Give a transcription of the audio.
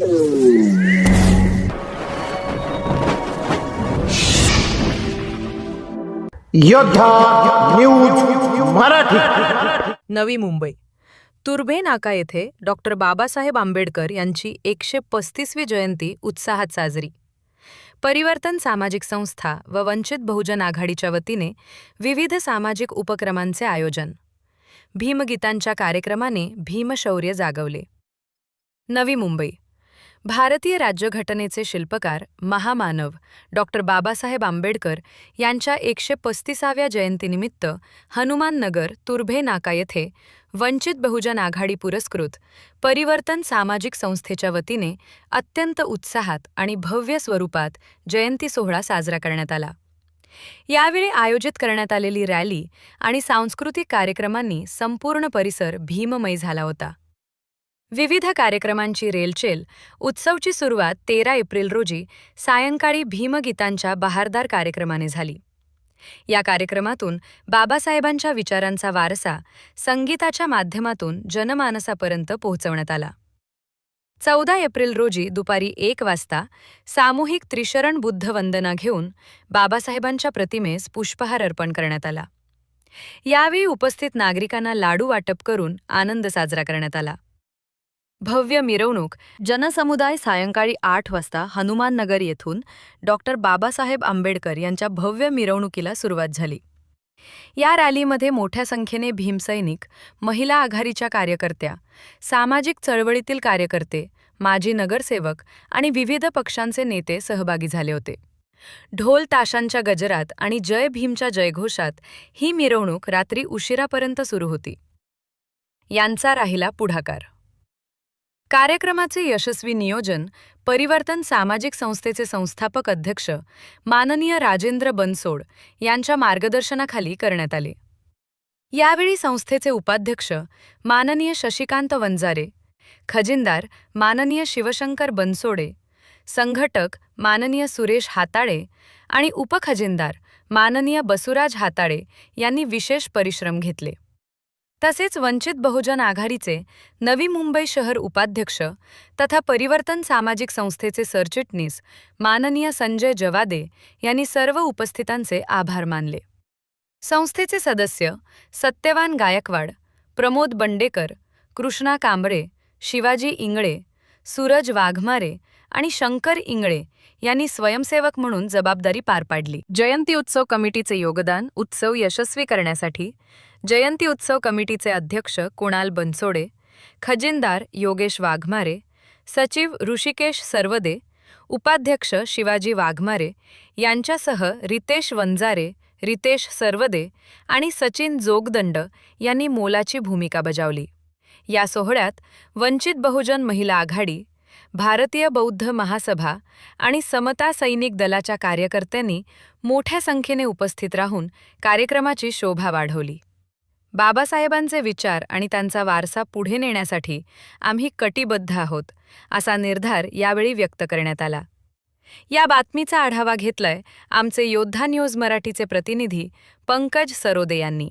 योद्धा न्यूज मराठी. नवी मुंबई तुर्भे नाका येथे डॉक्टर बाबासाहेब आंबेडकर यांची 135वी जयंती उत्साहात साजरी. परिवर्तन सामाजिक संस्था व वंचित बहुजन आघाडीच्या वतीने विविध सामाजिक उपक्रमांचे आयोजन. भीमगीतांच्या कार्यक्रमाने भीमशौर्य जागवले. नवी मुंबई भारतीय राज्यघटनेचे शिल्पकार महामानव डॉक्टर बाबासाहेब आंबेडकर यांच्या 135व्या जयंतीनिमित्त हनुमान नगर तुर्भे नाका येथे वंचित बहुजन आघाडी पुरस्कृत परिवर्तन सामाजिक संस्थेच्या वतीने अत्यंत उत्साहात आणि भव्य स्वरूपात जयंती सोहळा साजरा करण्यात आला. यावेळी आयोजित करण्यात आलेली रॅली आणि सांस्कृतिक कार्यक्रमांनी संपूर्ण परिसर भीममय झाला होता. विविध कार्यक्रमांची रेलचेल. उत्सवची सुरुवात 13 एप्रिल रोजी सायंकाळी भीमगीतांच्या बहारदार कार्यक्रमाने झाली. या कार्यक्रमातून बाबासाहेबांच्या विचारांचा वारसा संगीताच्या माध्यमातून जनमानसापर्यंत पोहोचवण्यात आला. 14 एप्रिल रोजी दुपारी 1 वाजता सामूहिक त्रिशरण बुद्ध वंदना घेऊन बाबासाहेबांच्या प्रतिमेस पुष्पहार अर्पण करण्यात आला. यावेळी उपस्थित नागरिकांना लाडू वाटप करून आनंद साजरा करण्यात आला. भव्य मिरवणूक. जनसमुदाय. सायंकाळी 8 वाजता हनुमान नगर येथून डॉक्टर बाबासाहेब आंबेडकर यांच्या भव्य मिरवणुकीला सुरुवात झाली. या रॅलीमध्ये मोठ्या संख्येने भीमसैनिक, महिला आघाडीच्या कार्यकर्त्या, सामाजिक चळवळीतील कार्यकर्ते, माजी नगरसेवक आणि विविध पक्षांचे नेते सहभागी झाले होते. ढोल ताशांच्या गजरात आणि जय भीमच्या जयघोषात ही मिरवणूक रात्री उशिरापर्यंत सुरू होती. यांचा राहिला पुढाकार. कार्यक्रमाचे यशस्वी नियोजन परिवर्तन सामाजिक संस्थेचे संस्थापक अध्यक्ष माननीय राजेंद्र बनसोड यांच्या मार्गदर्शनाखाली करण्यात आले. यावेळी संस्थेचे उपाध्यक्ष माननीय शशिकांत वंजारे, खजिनदार माननीय शिवशंकर बनसोडे, संघटक माननीय सुरेश हाताळे आणि उपखजिनदार माननीय बसुराज हाताळे यांनी विशेष परिश्रम घेतले. तसेच वंचित बहुजन आघाडीचे नवी मुंबई शहर उपाध्यक्ष तथा परिवर्तन सामाजिक संस्थेचे सरचिटणीस माननीय संजय जवादे यांनी सर्व उपस्थितांचे आभार मानले. संस्थेचे सदस्य सत्यवान गायकवाड, प्रमोद बंडेकर, कृष्णा कांबळे, शिवाजी इंगळे, सूरज वाघमारे आणि शंकर इंगळे यांनी स्वयंसेवक म्हणून जबाबदारी पार पाडली. जयंती उत्सव कमिटीचे योगदान. उत्सव यशस्वी करण्यासाठी जयंती उत्सव कमिटीचे अध्यक्ष कुणाल बनसोडे, खजिनदार योगेश वाघमारे, सचिव ऋषिकेश सरवदे, उपाध्यक्ष शिवाजी वाघमारे यांच्यासह रितेश वंजारे, रितेश सरवदे आणि सचिन जोगदंड यांनी मोलाची भूमिका बजावली. या सोहळ्यात वंचित बहुजन महिला आघाडी, भारतीय बौद्ध महासभा आणि समता सैनिक दलाच्या कार्यकर्त्यांनी मोठ्या संख्येने उपस्थित राहून कार्यक्रमाची शोभा वाढवली. बाबासाहेबांचे विचार आणि त्यांचा वारसा पुढे नेण्यासाठी आम्ही कटिबद्ध आहोत असा निर्धार यावेळी व्यक्त करण्यात आला. या बातमीचा आढावा घेतलाय आमचे योद्धा न्यूज मराठीचे प्रतिनिधी पंकज सरोदे यांनी.